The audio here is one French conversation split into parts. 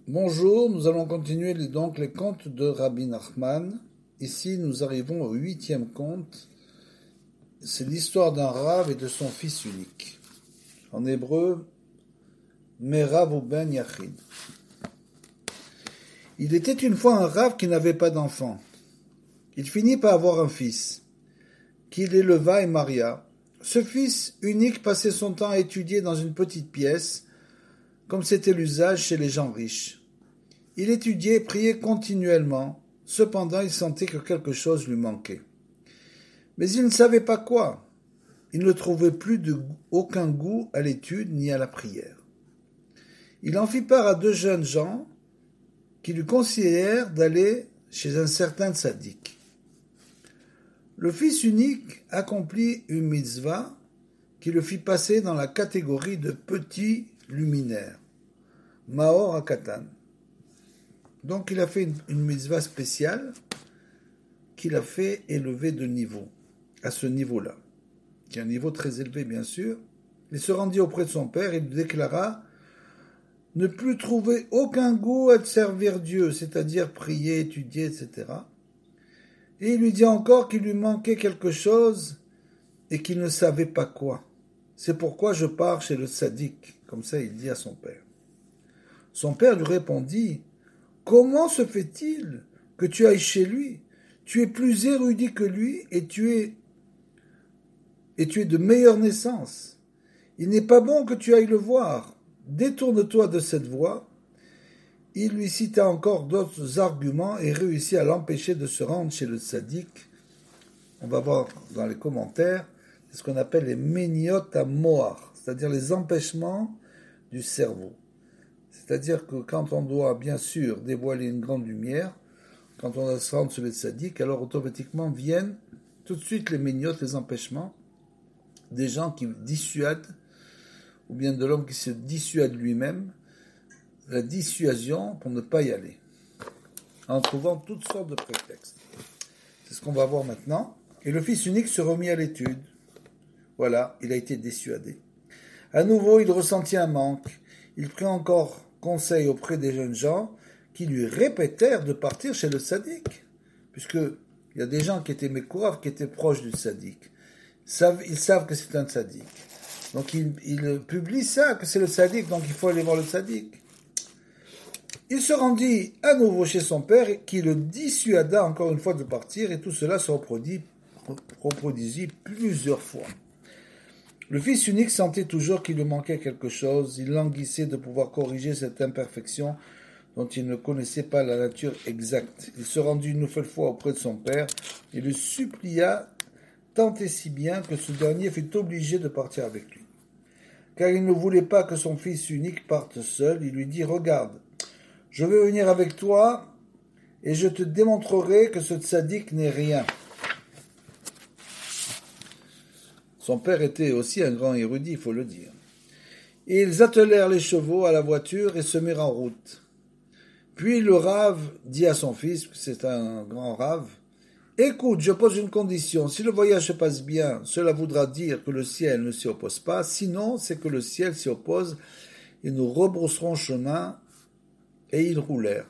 Bonjour, nous allons continuer donc les contes de Rabbi Nachman. Ici, nous arrivons au 8e conte. C'est l'histoire d'un Rav et de son fils unique. En hébreu, Merav ou Ben Yachid. Il était une fois un Rav qui n'avait pas d'enfant. Il finit par avoir un fils, qu'il éleva et maria. Ce fils unique passait son temps à étudier dans une petite pièce, comme c'était l'usage chez les gens riches. Il étudiait et priait continuellement. Cependant, il sentait que quelque chose lui manquait. Mais il ne savait pas quoi. Il ne trouvait plus aucun goût à l'étude ni à la prière. Il en fit part à deux jeunes gens qui lui conseillèrent d'aller chez un certain tzaddik. Le fils unique accomplit une mitzvah qui le fit passer dans la catégorie de petit luminaire, Maor Hakatan. Donc il a fait une mitzvah spéciale qu'il a fait élever de niveau, à ce niveau-là, qui est un niveau très élevé bien sûr. Il se rendit auprès de son père et lui déclara ne plus trouver aucun goût à servir Dieu, c'est-à-dire prier, étudier, etc. Et il lui dit encore qu'il lui manquait quelque chose et qu'il ne savait pas quoi. C'est pourquoi je pars chez le tzaddik, comme ça il dit à son père. Son père lui répondit comment se fait-il que tu ailles chez lui? Tu es plus érudit que lui et tu es de meilleure naissance. Il n'est pas bon que tu ailles le voir. Détourne-toi de cette voie. Il lui cita encore d'autres arguments et réussit à l'empêcher de se rendre chez le tzaddik. On va voir dans les commentaires, c'est ce qu'on appelle les méniot à moar, c'est-à-dire les empêchements du cerveau. C'est-à-dire que quand on doit bien sûr dévoiler une grande lumière, quand on se rend sur le tzaddik, alors automatiquement viennent tout de suite les mignottes, les empêchements, des gens qui dissuadent, ou bien de l'homme qui se dissuade lui-même, la dissuasion pour ne pas y aller, en trouvant toutes sortes de prétextes. C'est ce qu'on va voir maintenant. Et le fils unique se remit à l'étude. Voilà, il a été dissuadé. À nouveau, il ressentit un manque. Il prit encore conseil auprès des jeunes gens qui lui répétèrent de partir chez le tzaddik, puisque il y a des gens qui étaient mécouraves, qui étaient proches du tzaddik. Ils savent que c'est un tzaddik. Donc ils publient ça, que c'est le tzaddik, donc il faut aller voir le tzaddik. Il se rendit à nouveau chez son père, qui le dissuada encore une fois de partir, et tout cela se reproduisit plusieurs fois. Le fils unique sentait toujours qu'il lui manquait quelque chose, il languissait de pouvoir corriger cette imperfection dont il ne connaissait pas la nature exacte. Il se rendit une nouvelle fois auprès de son père et le supplia tant et si bien que ce dernier fut obligé de partir avec lui. Car il ne voulait pas que son fils unique parte seul, il lui dit « Regarde, je veux venir avec toi et je te démontrerai que ce tzaddik n'est rien. » Son père était aussi un grand érudit, il faut le dire. Et ils attelèrent les chevaux à la voiture et se mirent en route. Puis le Rav dit à son fils, c'est un grand Rav, « Écoute, je pose une condition. Si le voyage se passe bien, cela voudra dire que le ciel ne s'y oppose pas. Sinon, c'est que le ciel s'y oppose et nous rebrousserons chemin. » Et ils roulèrent.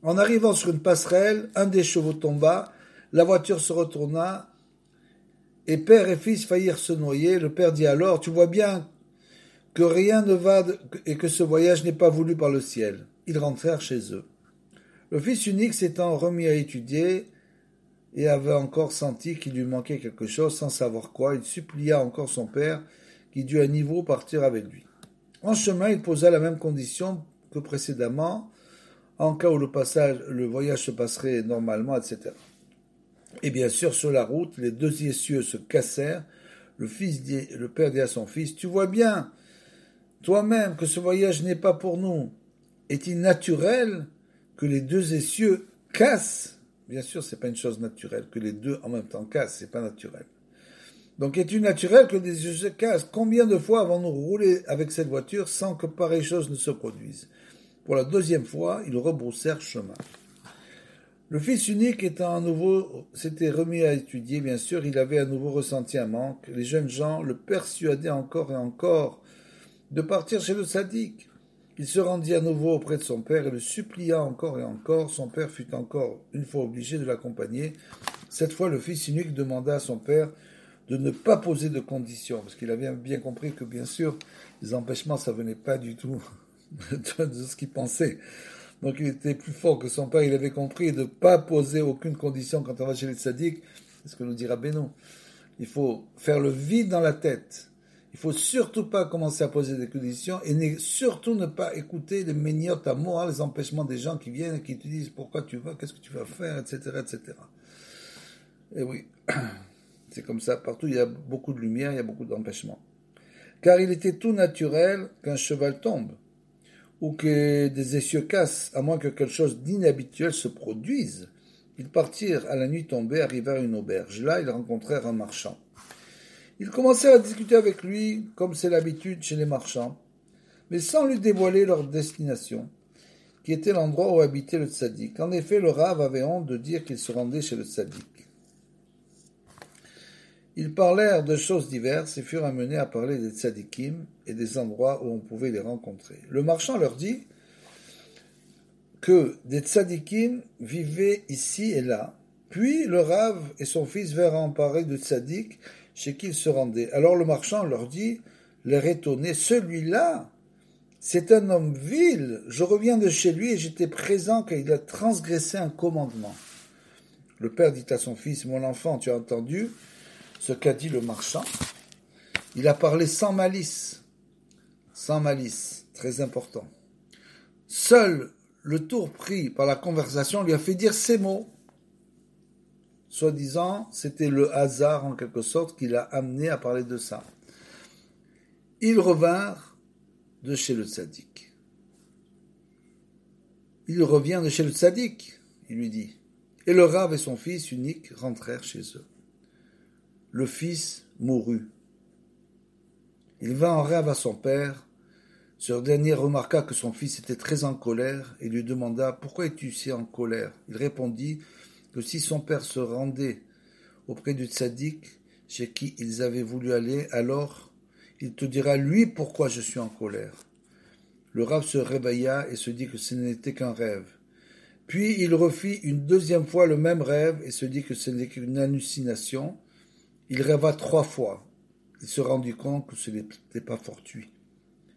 En arrivant sur une passerelle, un des chevaux tomba, la voiture se retourna, et père et fils faillirent se noyer. Le père dit alors, tu vois bien que rien ne va et que ce voyage n'est pas voulu par le ciel. Ils rentrèrent chez eux. Le fils unique s'étant remis à étudier et avait encore senti qu'il lui manquait quelque chose sans savoir quoi, il supplia encore son père qui dut à niveau partir avec lui. En chemin, il posa la même condition que précédemment, en cas où le voyage se passerait normalement, etc. Et bien sûr, sur la route, les deux essieux se cassèrent. Le père dit à son fils, « Tu vois bien, toi-même, que ce voyage n'est pas pour nous. Est-il naturel que les deux essieux cassent ?» Bien sûr, c'est pas une chose naturelle. Que les deux en même temps cassent, c'est pas naturel. Donc, est-il naturel que les essieux se cassent? Combien de fois avons-nous roulé avec cette voiture sans que pareille chose ne se produise? Pour la deuxième fois, ils rebroussèrent chemin. Le fils unique étant à nouveau, s'était remis à étudier, bien sûr, il avait à nouveau ressenti un manque. Les jeunes gens le persuadaient encore et encore de partir chez le tzaddik. Il se rendit à nouveau auprès de son père et le supplia encore et encore. Son père fut encore une fois obligé de l'accompagner. Cette fois, le fils unique demanda à son père de ne pas poser de conditions, parce qu'il avait bien compris que, bien sûr, les empêchements, ça venait pas du tout de ce qu'il pensait. Donc il était plus fort que son père, il avait compris de ne pas poser aucune condition quand on va chez les tzaddik, c'est ce que nous dira Beno. Il faut faire le vide dans la tête. Il faut surtout pas commencer à poser des conditions et surtout ne pas écouter les méniotes à mort, les empêchements des gens qui viennent et qui te disent pourquoi tu vas, qu'est-ce que tu vas faire, etc., etc. Et oui, c'est comme ça, partout il y a beaucoup de lumière, il y a beaucoup d'empêchements. Car il était tout naturel qu'un cheval tombe, ou que des essieux cassent, à moins que quelque chose d'inhabituel se produise. Ils partirent à la nuit tombée, arrivèrent à une auberge. Là, ils rencontrèrent un marchand. Ils commencèrent à discuter avec lui, comme c'est l'habitude chez les marchands, mais sans lui dévoiler leur destination, qui était l'endroit où habitait le tzaddik. En effet, le Rav avait honte de dire qu'il se rendait chez le tzaddik. Ils parlèrent de choses diverses et furent amenés à parler des tzaddikim et des endroits où on pouvait les rencontrer. Le marchand leur dit que des tzaddikim vivaient ici et là. Puis le Rav et son fils vinrent en parler de tzaddik chez qui ils se rendaient. Alors le marchand leur dit, l'air étonné, celui-là, c'est un homme vil. Je reviens de chez lui et j'étais présent quand il a transgressé un commandement. Le père dit à son fils, mon enfant, tu as entendu ce qu'a dit le marchand? Il a parlé sans malice, très important. Seul le tour pris par la conversation lui a fait dire ces mots. Soi-disant, c'était le hasard en quelque sorte qui l'a amené à parler de ça. Ils revinrent de chez le tzaddik. Il revient de chez le tzaddik, il lui dit. Et le Rav et son fils unique rentrèrent chez eux. Le fils mourut. Il vint en rêve à son père. Ce dernier remarqua que son fils était très en colère et lui demanda « Pourquoi es-tu si en colère ?» Il répondit que si son père se rendait auprès du tzaddik chez qui ils avaient voulu aller, alors il te dira lui pourquoi je suis en colère. Le Rav se réveilla et se dit que ce n'était qu'un rêve. Puis il refit une deuxième fois le même rêve et se dit que ce n'était qu'une hallucination. Il rêva 3 fois. Il se rendit compte que ce n'était pas fortuit.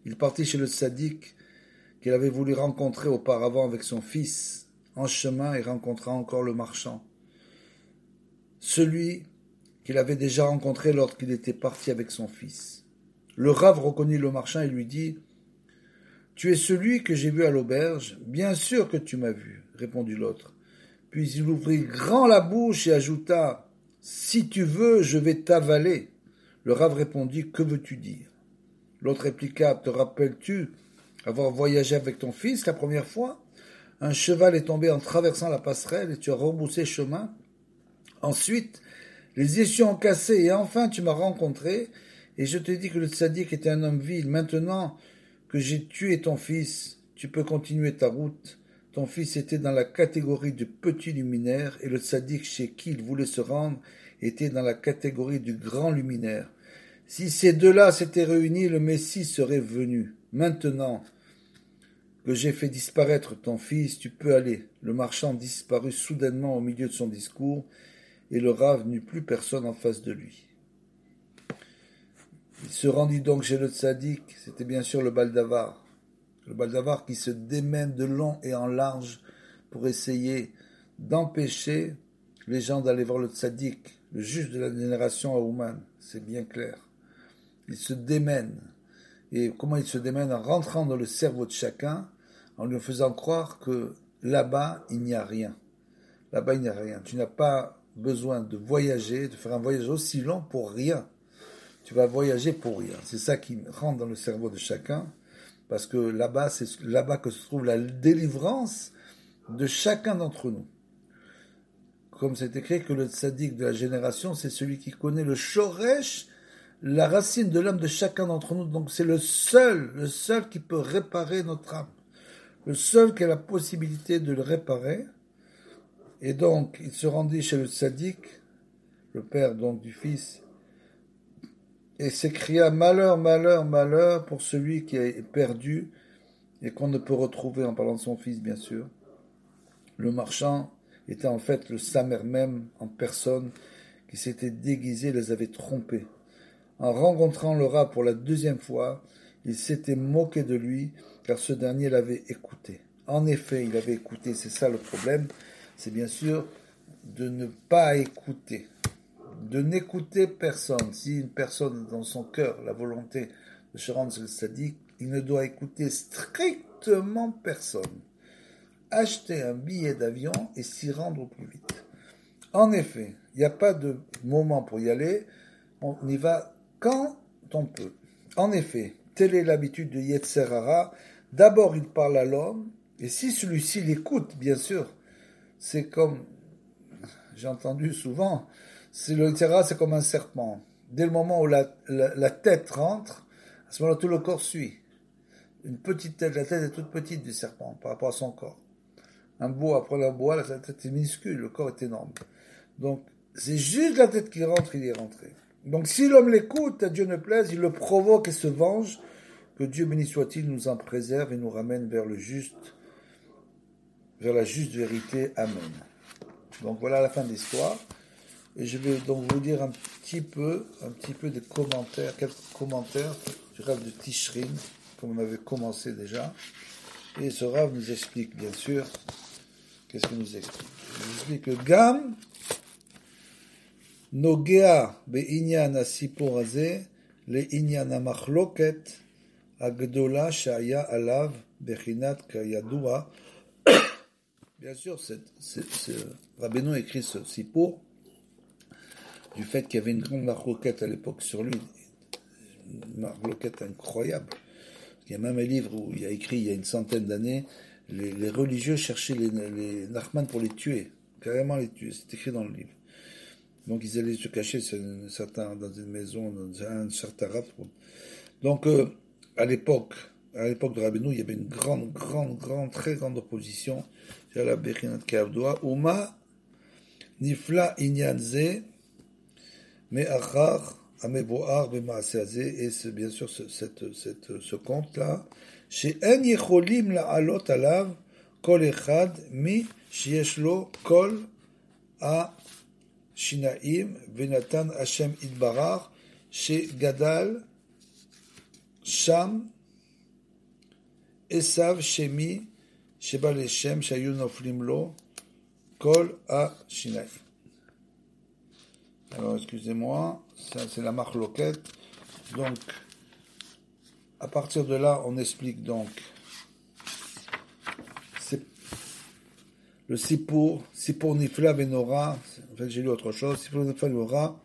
Il partit chez le tzaddik qu'il avait voulu rencontrer auparavant avec son fils. En chemin, il rencontra encore le marchand. Celui qu'il avait déjà rencontré lorsqu'il était parti avec son fils. Le Rav reconnut le marchand et lui dit « Tu es celui que j'ai vu à l'auberge. Bien sûr que tu m'as vu, répondit l'autre. Puis il ouvrit grand la bouche et ajouta « Si tu veux, je vais t'avaler. » Le Rav répondit « Que veux-tu dire ?» L'autre répliqua « Te rappelles-tu avoir voyagé avec ton fils la première fois ? Un cheval est tombé en traversant la passerelle et tu as rebroussé chemin. Ensuite, les essieux ont cassé et enfin tu m'as rencontré et je te dis que le tzaddik était un homme vil. Maintenant que j'ai tué ton fils, tu peux continuer ta route. Ton fils était dans la catégorie du petit luminaire et le tzaddik chez qui il voulait se rendre était dans la catégorie du grand luminaire. Si ces deux-là s'étaient réunis, le Messie serait venu. Maintenant que j'ai fait disparaître ton fils, tu peux aller. Le marchand disparut soudainement au milieu de son discours, et le Rav n'eut plus personne en face de lui. Il se rendit donc chez le tzaddik, c'était bien sûr le baldavar. Le baldavar qui se démène de long et en large pour essayer d'empêcher les gens d'aller voir le tzaddik, le juge de la génération à Ouman, c'est bien clair. Il se démène. Et comment il se démène? En rentrant dans le cerveau de chacun, en lui faisant croire que là-bas, il n'y a rien. Là-bas, il n'y a rien. Tu n'as pas besoin de voyager, de faire un voyage aussi long pour rien. Tu vas voyager pour rien. C'est ça qui rentre dans le cerveau de chacun, parce que là-bas, c'est là-bas que se trouve la délivrance de chacun d'entre nous. Comme c'est écrit que le tzaddik de la génération, c'est celui qui connaît le shoresh, la racine de l'âme de chacun d'entre nous. Donc c'est le seul qui peut réparer notre âme. Le seul qui a la possibilité de le réparer. Et donc, il se rendit chez le tzaddik, le père donc du fils, et s'écria « Malheur, malheur, malheur pour celui qui est perdu et qu'on ne peut retrouver en parlant de son fils, bien sûr. Le marchand était en fait le Samer même en personne qui s'était déguisé et les avait trompés. En rencontrant le rat pour la deuxième fois, il s'était moqué de lui car ce dernier l'avait écouté. En effet, il avait écouté, c'est ça le problème, c'est bien sûr de ne pas écouter, de n'écouter personne. Si une personne a dans son cœur la volonté de se rendre sadique, il ne doit écouter strictement personne. Acheter un billet d'avion et s'y rendre au plus vite. En effet, il n'y a pas de moment pour y aller, on y va quand on peut. En effet, telle est l'habitude de Yetzer Hara. D'abord, il parle à l'homme, et si celui-ci l'écoute, bien sûr, c'est comme, j'ai entendu souvent, le Yetzer Hara, c'est comme un serpent. Dès le moment où la tête rentre, à ce moment-là, tout le corps suit. Une petite tête, la tête est toute petite du serpent par rapport à son corps. Un boa, après un boa, la tête est minuscule, le corps est énorme. Donc, c'est juste la tête qui rentre, il est rentré. Donc, si l'homme l'écoute, à Dieu ne plaise, il le provoque et se venge. Que Dieu béni soit-il nous en préserve et nous ramène vers le juste, vers la juste vérité. Amen. Donc, voilà la fin de l'histoire. Et je vais donc vous dire un petit peu des commentaires, quelques commentaires du Rav de Tishrin, comme on avait commencé déjà. Et ce Rav nous explique, bien sûr, qu'est-ce qu'il nous explique? Il nous explique que Gam נוגע בעניין הסיפור הזה לעניין המחלוקת הגדולה שהיה עליו בחינת כידוע. Bien sûr, Rabbeinu écrit ce sipour du fait qu'il y avait une grande marloquette à l'époque sur lui, une marloquette incroyable. Il y a même un livre où il y a écrit il y a une centaine d'années, les religieux cherchaient les Nachman pour les tuer, carrément les tuer, c'est écrit dans le livre. Donc ils allaient se cacher dans une maison, dans un certain rap. Donc à l'époque de Rabbeinu, il y avait une très grande opposition à la Bechinat Kavdoa. Uma nifla inyan ze me'achar ameboar b'maaseh hazeh, et c'est bien sûr ce conte-là, she'en yecholim la'alot alav kol echad mi sheyesh lo kol a Shinaim, Venatan Hashem Idbarar, chez Gadal, Sham, Esav, Shemi, Sheba Leshem, Shayun Oflimlo, Kol a Shinaim. Alors, excusez-moi, ça c'est la marloquette. Donc, à partir de là, on explique donc le Sipour Nifla Venora, en fait j'ai lu autre chose, Sipour Nifla Venora,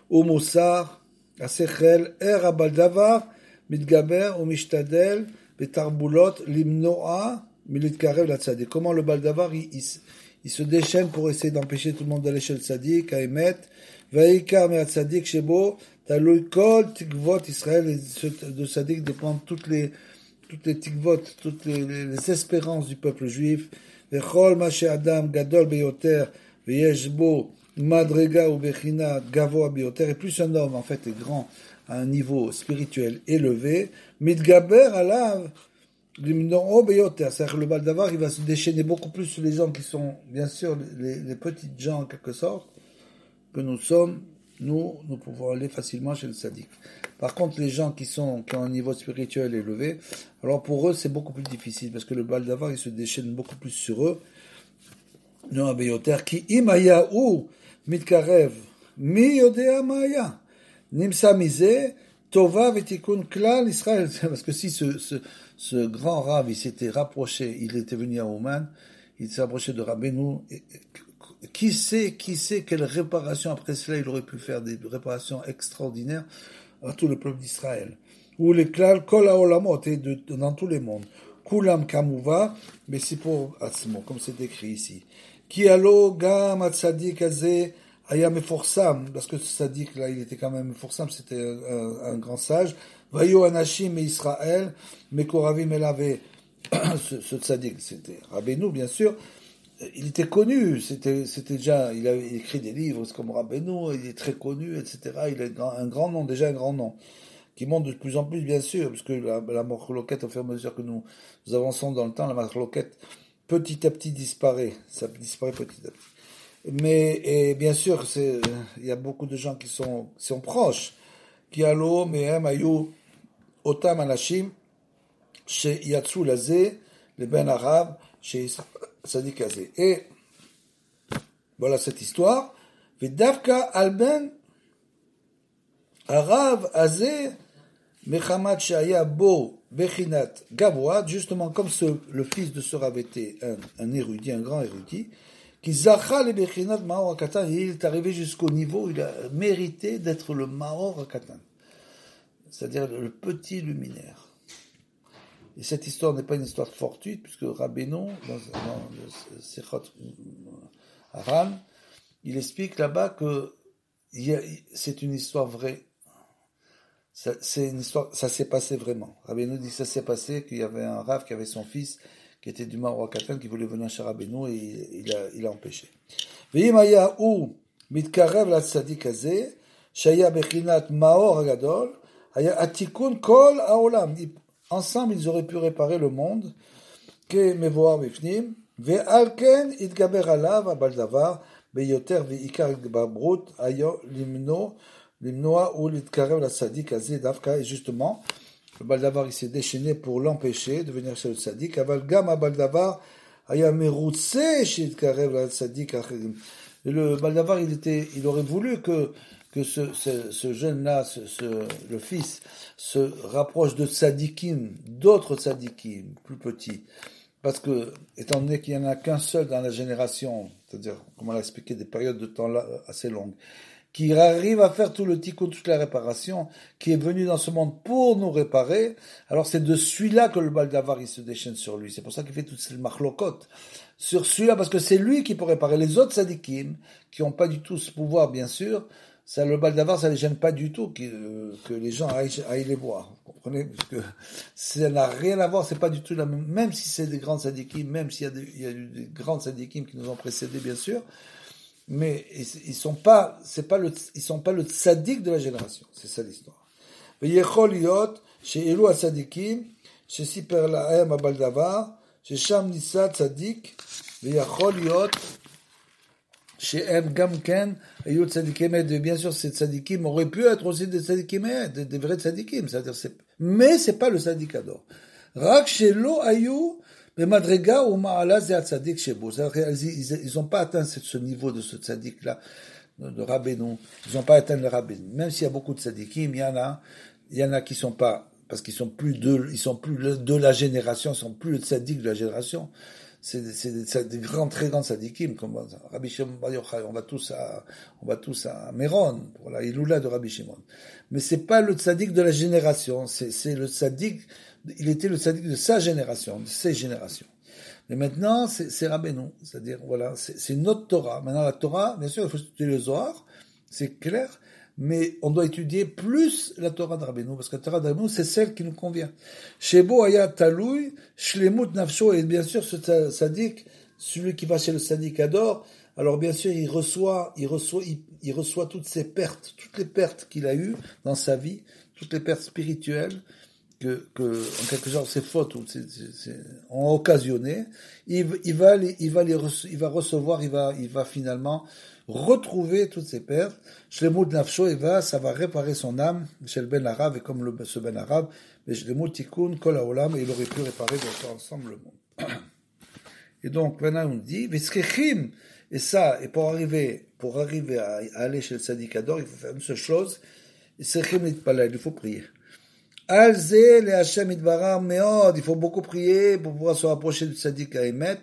au Moussar, à Sechel, Abaldavar, Mitgaber, ou Mishtadel, Betarbulot, Limnoa, Militkarev, la Tzadik. Comment le Baldavar, il se déchaîne pour essayer d'empêcher tout le monde d'aller chez le Tzadik, à Emet, Vaikar, mais à Tzadik, Shebo, Taloui Kol, Tikvot, Israël, de Tzadik dépendent toutes les tikvot, toutes les espérances du peuple juif. וכל מה שאדם גדול ביותר ויש בו מדרגה ובחינה גבוה ביותר, et plus un homme en fait est grand à un niveau spirituel élevé, מתגבר עליו למנועו ביותר, c'est-à-dire que le Baldavar il va se déchaîner beaucoup plus sur les gens qui sont bien sûr les petites gens en quelque sorte que nous sommes. Nous pouvons aller facilement chez le sadique. Par contre, les gens qui ont un niveau spirituel élevé, alors pour eux, c'est beaucoup plus difficile, parce que le Baldavar, il se déchaîne beaucoup plus sur eux. Non, Abeyoter, qui imaya ou mitkarev, mi yodea maya, nimsa mise, tova vetikun klal Israël. Parce que si ce grand Rav, il s'était rapproché, il était venu à Ouman, il s'est rapproché de Rabbeinu, qui sait quelle réparation après cela il aurait pu faire, des réparations extraordinaires à tout le peuple d'Israël. Ou les klal kol haolamot, et dans tous les mondes. Kulam kamuva, mais c'est pour Atzmo, comme c'est écrit ici. Ki alo gam atzadik azeh aya meforsam, parce que ce sadique là, il était quand même meforsam, c'était un grand sage. Vayo anashim et Israël, mekoravim elave, ce sadique, c'était Rabbeinu, bien sûr. Il était connu, c'était déjà, il avait écrit des livres comme Rabbeinu, il est très connu, etc. Il a un grand nom, déjà un grand nom. qui monte de plus en plus, bien sûr, parce que la marloquette, au fur et à mesure que nous avançons dans le temps, la marloquette, petit à petit disparaît. Ça disparaît petit à petit. Mais, et bien sûr, il y a beaucoup de gens qui sont proches. Qui allo, mehem, ayu, otam anashim, chez Yatsu Lazé, les Ben Arabes, chez Sadik Azé. Et voilà cette histoire. Vedavka alben Arav Azé, Mechamat Shaya Bo Bechinat Gavoad, justement comme le fils de ce Rav était un érudit, un grand érudit, qui Zacha le Bechinat Maor Akatan, il est arrivé jusqu'au niveau où il a mérité d'être le Maor Akatan, c'est-à-dire le petit luminaire. Et cette histoire n'est pas une histoire fortuite, puisque Rabbeinu, dans le Sechot Haran, il explique là-bas que c'est une histoire vraie. C'est une histoire, ça s'est passé vraiment. Rabbeinu dit que ça s'est passé, qu'il y avait un Rav qui avait son fils, qui était du Maor Katan, qui voulait venir chez Rabbeinu, et il a empêché. Ve'im haya hu mitkarev la tzadik hazeh, shaya bechinat Maor Hagadol, haya atikun kol haolam. Ensemble, ils auraient pu réparer le monde. Que mevoar bifnim, ve'al ken itgaber alav abal davar, beyoter ve'ikar babrut ayo limnoa ou l'itkarev la tzadik hazeh davka. Et justement, le baldavar il s'est déchaîné pour l'empêcher de venir chez le tzadik. Aval gam abal davar aya merutse shitkarev la tzadik acherim. Le baldavar il aurait voulu que ce jeune-là, le fils, se rapproche de tzadikim, d'autres tzadikim, plus petits. Parce que, étant donné qu'il n'y en a qu'un seul dans la génération, c'est-à-dire, comme on l'a expliqué, des périodes de temps assez longues, qui arrive à faire tout le tikkun, toute la réparation, qui est venu dans ce monde pour nous réparer, alors c'est de celui-là que le baldavar il se déchaîne sur lui. C'est pour ça qu'il fait toutes ces marlokot sur celui-là, parce que c'est lui qui peut réparer. Les autres tzadikim, qui n'ont pas du tout ce pouvoir, bien sûr, ça, le baldavar, ça les gêne pas du tout que les gens aillent les voir. Vous comprenez? Parce que ça n'a rien à voir, c'est pas du tout la même si c'est des grands tzadikim, même s'il y a eu des grands tzadikim qui nous ont précédés, bien sûr, mais ils sont pas le tzadik de la génération. C'est ça l'histoire. V'yechol liot, she'elu ha-tzadikim, she'siper lahem ha-baldavar, she'sham nisa tzadik, v'yechol liot, she'em gamken, ayot tzadikim et, bien sûr, ces tzadikim auraient pu être aussi des tzadikim et, des vrais tzadikim, c'est-à-dire mais c'est pas le tzadikador. Rak she'lo ayu, mais Madrega ou Ma'ala c'est Tzadik Shebo. Ils n'ont pas atteint ce niveau de ce Tzadik-là, de Rabbeinu. Ils n'ont pas atteint le Rabbeinu. Même s'il y a beaucoup de Tzadikim, il y en a qui sont pas, parce qu'ils sont plus de la génération, ils sont plus le Tzadik de la génération. C'est des très grands Tzadikim, comme Rabbi Shimon Bar Yochai. On va tous à Méron, pour la Iloula de Rabbi Shimon. Mais c'est pas le Tzadik de la génération, c'est le Tzadik. Il était le tzaddik de sa génération, de ses générations. Mais maintenant, c'est Rabbeinu. C'est-à-dire, voilà, c'est notre Torah. Maintenant, la Torah, bien sûr, il faut étudier le Zohar, c'est clair, mais on doit étudier plus la Torah de Rabbeinu, parce que la Torah de Rabbeinu, c'est celle qui nous convient. Shebo aya taloui, shlemut nafsho, et bien sûr, ce tzaddik, celui qui va chez le tzaddik adore, alors bien sûr, il reçoit toutes ses pertes, toutes les pertes qu'il a eues dans sa vie, toutes les pertes spirituelles, que en quelque sorte ces fautes ont occasionné, il va recevoir, il va finalement retrouver toutes ces pertes. Shlemut nafsho ça va réparer son âme chez le Ben Arabe, et comme ce Ben Arabe, mais Shlemut tikkun kol haolam, et il aurait pu réparer ensemble le monde. Et donc maintenant on dit v'tzrichim, et ça, et pour arriver à aller chez le tzadikador, il faut faire une seule chose, v'tzrichim litpalel, il faut prier. Alze le Hashem itbarar meod. Il faut beaucoup prier pour pouvoir se rapprocher du tzaddik Haemet.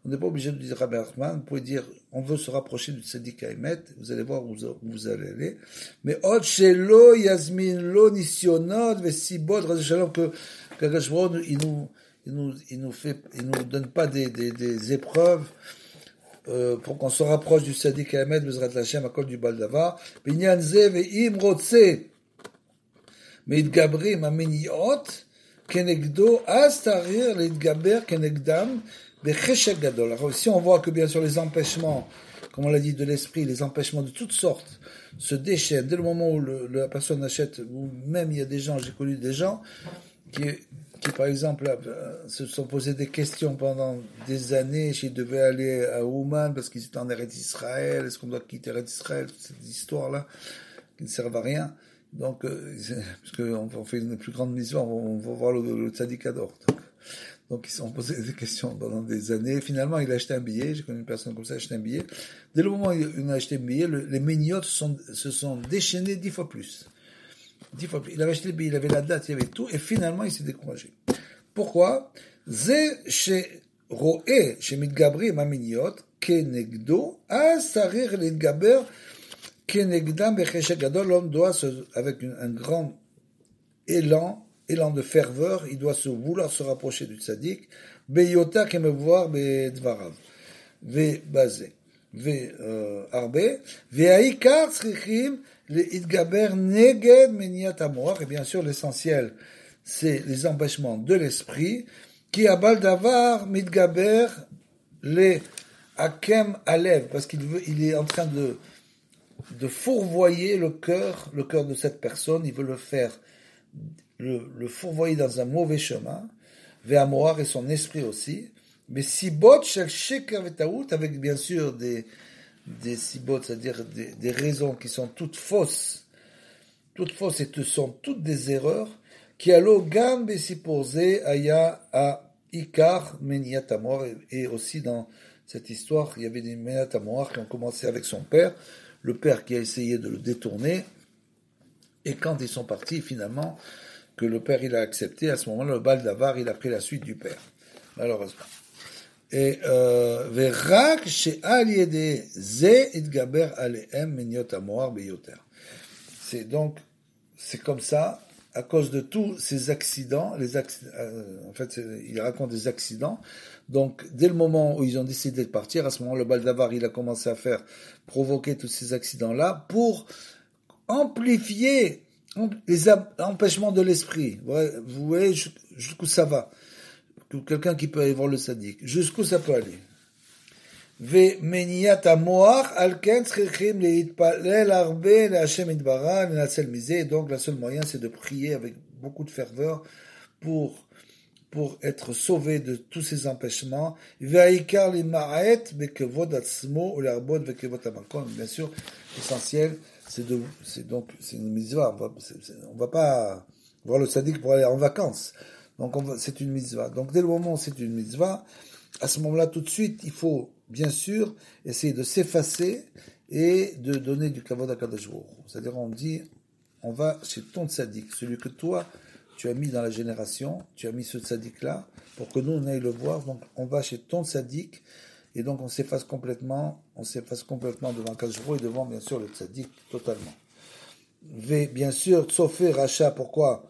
On n'est pas obligé de dire Rabbi Nachman. Vous pouvez dire, on veut se rapprocher du tzaddik Haemet. Vous allez voir où vous allez aller. Mais od shelo yazmin lo nisyonot vesibot radeshalom, que Kadosh Baruch Hu, il nous donne pas des épreuves pour qu'on se rapproche du tzaddik Haemet, Bezrat Hashem, à cause du baldavar. Binyan ze ve'im rotze מתגברים המניעות כנגדו, אז תעריר להתגבר כנגדם Becheshek Gadol. Alors, si on voit que bien sûr les empêchements, comme on l'a dit, de l'esprit, les empêchements de toutes sortes se déchaînent dès le moment où la personne achète, ou même il y a des gens, j'ai connu des gens qui par exemple, se sont posés des questions pendant des années, s'ils devaient aller à Ouman parce qu'ils étaient en Eretz Israël, est-ce qu'on doit quitter Eretz Israël, toutes ces histoires-là qui ne servent à rien. Donc, parce qu'on fait une plus grande mission, on va voir le Tzaddik Ador. Donc, ils se sont posés des questions pendant des années. Finalement, il a acheté un billet. J'ai connu une personne comme ça, il a acheté un billet. Dès le moment où il a acheté un billet, les méniotes se sont déchaînées 10 fois plus. 10 fois plus. Il avait acheté le billet, il avait la date, il avait tout, et finalement, il s'est découragé. Pourquoi? Ze roe שמתגברים המיניות כנגדו, אז צריך להתגבר כנגדם בחשק גדול. L'homme doit, avec un grand élan de ferveur, il doit vouloir se rapprocher du tzaddik, ביותר כמבואר בדבריו. ובזה. והרבה, והעיקר צריכים להתגבר נגד מניעת המוח, et bien sûr l'essentiel, c'est les empêchements de l'esprit, qui abal davar mitgaber les hakem alev, parce il est en train de fourvoyer le cœur de cette personne, il veut le faire, le fourvoyer dans un mauvais chemin, ve'amoar et son esprit aussi, mais sibot shel sheker vetaout, avec bien sûr des sibot, c'est-à-dire des raisons qui sont toutes fausses et ce sont toutes des erreurs, qui allo gam besipourze aya a ikar meniat amor, et aussi dans cette histoire, il y avait des meniat amor qui ont commencé avec son père, le père qui a essayé de le détourner, et quand ils sont partis, finalement, que le père il a accepté, à ce moment-là, le Baal Davar, il a pris la suite du père, malheureusement. Et verak she'al yede ze itgaber alehem meniot amor beyoter. C'est comme ça, à cause de tous ces accidents, en fait, il raconte des accidents. Donc, dès le moment où ils ont décidé de partir, à ce moment, le Baal Davar, il a commencé à provoquer tous ces accidents-là pour amplifier les empêchements de l'esprit. Vous voyez jusqu'où ça va. Quelqu'un qui peut aller voir le tzaddik. Jusqu'où ça peut aller. ומניעת המוח, על כן צריכים להתפלל הרבה להשם יתברך, לנצל מזה. Donc, la seule moyen, c'est de prier avec beaucoup de ferveur pour être sauvé de tous ces empêchements. והעיקר למעט בכבוד עצמו ולהרבות בכבוד המקום. Bien sûr, l'essentiel, c'est une mitzvah. On va pas voir le tzaddik pour aller en vacances. Donc, c'est une mitzvah. Donc, dès le moment où c'est une mitzvah, à ce moment-là, tout de suite, il faut, bien sûr, essayer de s'effacer et de donner du kavod à Kadosh Baruch Hu. C'est-à-dire, on dit, on va chez ton tzaddik, celui que toi, tu as mis dans la génération, tu as mis ce tzaddik-là, pour que nous, on aille le voir. Donc, on va chez ton tzaddik, et donc on s'efface complètement devant Kadosh Baruch Hu et devant, bien sûr, le tzaddik, totalement. Mais, bien sûr, Tzofé Racha, pourquoi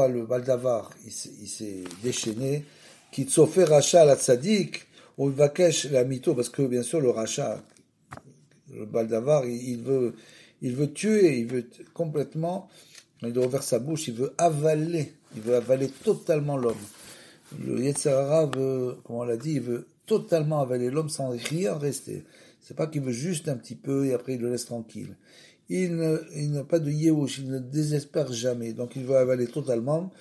le Baal Davar, il s'est déchaîné, qui Tzofé Racha la tzaddik, ou Vakesh la mito, parce que bien sûr le Racha, le Baal Davar, il veut tuer, il veut complètement, il doit ouvrir sa bouche, il veut avaler totalement l'homme. Le Yetzer Hara veut, comme on l'a dit, il veut totalement avaler l'homme sans rien rester. C'est pas qu'il veut juste un petit peu et après il le laisse tranquille. Il n'a pas de yéhouch, il ne désespère jamais, donc il veut avaler totalement.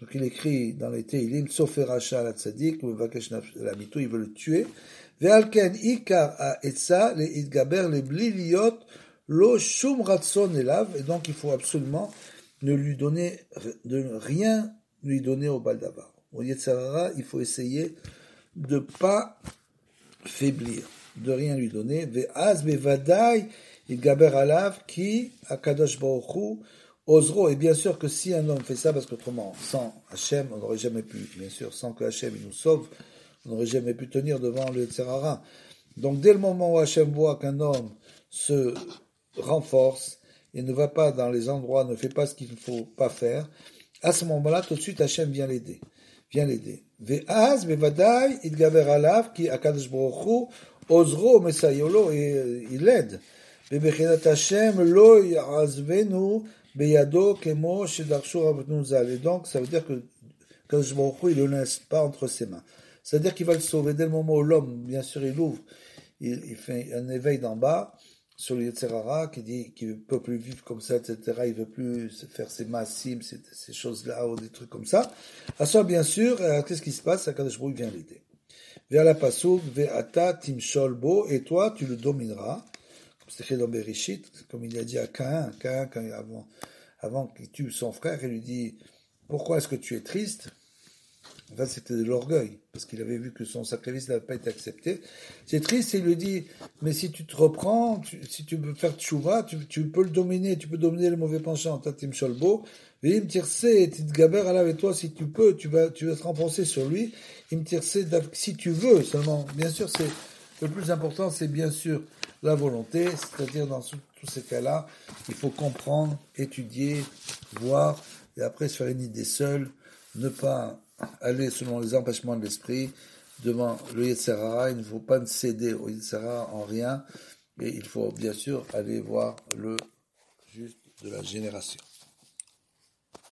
Donc il écrit dans les Teilim, Tzofé Racha la tzaddik, ou Vakesh la mito, il veut le tuer. Ve'alken ikar ha'etza le'itgaber lebli liot lo shum ratson elav, et donc il faut absolument rien lui donner au Baal Davar. Au Yetzer Hara, il faut essayer de pas faiblir, de rien lui donner. Ve'az bevadai itgaber alav ki akadosh baruch hu Ozro, et bien sûr que si un homme fait ça, parce qu'autrement, sans Hachem, on n'aurait jamais pu, bien sûr, sans que Hachem nous sauve, on n'aurait jamais pu tenir devant le Yetzer Hara. Donc, dès le moment où Hachem voit qu'un homme se renforce et ne va pas dans les endroits, ne fait pas ce qu'il ne faut pas faire, à ce moment-là, tout de suite, Hachem vient l'aider. Ve'az, bevadai, itgaber alav, ki akadosh baruch hu, ozro, mesayolo, et il l'aide. Bebechinat Hachem, lo ya'azvenu, Beyado, Kemo, Shedarshu, Rabbeinu Zal. Et donc, ça veut dire que Kadosh Baruch Hu, il ne le laisse pas entre ses mains. c'est-à-dire qu'il va le sauver. Dès le moment où l'homme, bien sûr, il ouvre, il fait un éveil d'en bas sur le Yetzer Hara, qui dit qu'il ne peut plus vivre comme ça, etc. Il ne veut plus faire ses massim, ces choses-là, ou des trucs comme ça. À ça, bien sûr, qu'est-ce qui se passe? Akadosh Baruch Hu vient l'aider. Vers la pasuk, ve'ata timshol bo, et toi, tu le domineras. Comme c'est écrit dans Bereshit, comme il a dit à Caïn, avant qu'il tue son frère, il lui dit, pourquoi est-ce que tu es triste? En fait, c'était de l'orgueil, parce qu'il avait vu que son sacrifice n'avait pas été accepté. C'est triste, et il lui dit, mais si tu te reprends, si tu veux faire tchouva, tu peux le dominer, tu peux dominer le mauvais penchant, tatim sholbo, vim tirse, et titgaber alav, avec toi, si tu peux, tu vas te renforcer sur lui, im tirse, si tu veux seulement, bien sûr, le plus important, c'est bien sûr la volonté, c'est-à-dire dans tous ces cas-là, il faut comprendre, étudier, voir, et après se faire une idée seule, ne pas aller selon les empêchements de l'esprit devant le Yetzer Hara. Il ne faut pas céder au Yetzer Hara en rien, et il faut bien sûr aller voir le juste de la génération.